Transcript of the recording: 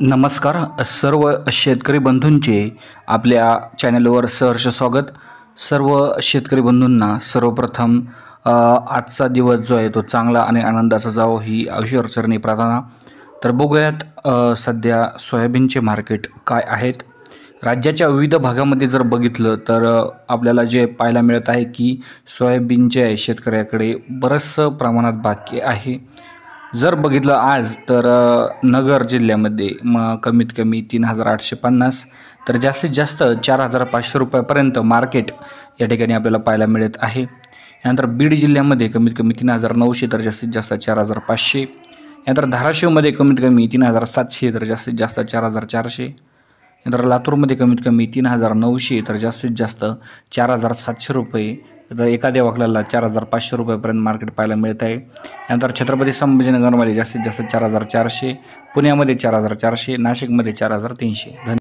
नमस्कार सर्व शेतकरी बंधूंचे आपल्या चॅनलवर सहर्ष स्वागत। सर्व शेतकरी बंधूंना सर्वप्रथम आजचा दिवस जो आहे तो चांगला आणि आनंदाचा जावो ही ईश्वरचरणी प्रार्थना। तर बघूयात सध्या सोयाबीनचे मार्केट काय आहेत। राज्याच्या विविध भागामध्ये जर बघितलं तर आपल्याला जे पाहायला मिळत आहे की सोयाबीनचे शेतकऱ्याकडे बरंचसं प्रमाणात बाकी आहे। जर बघितलं आज तर नगर जिल्ह्यामध्ये कमीत कमी 3850 तर जास्तीत जास्त 4500 रुपयापर्यंत मार्केट या ठिकाणी आपल्याला पाहायला मिळत आहे। यानंतर बीड जिल्ह्यामध्ये कमीत कमी 3900 तर जास्तीत जास्त 4500। यानंतर धाराशिवमध्ये कमीत कमी 3700 तर जास्तीत जास्त 4400। यानंतर लातूरमध्ये कमीत कमी 3900 तर जास्तीत जास्त 4700 रुपये। तर एखाद्या वकलाला 4500 रुपयापर्यंत मार्केट पाहायला मिळत आहे। यानंतर छत्रपती संभाजीनगरमध्ये जास्तीत जास्त 4400, पुण्यामध्ये 4400, नाशिकमध्ये 4300।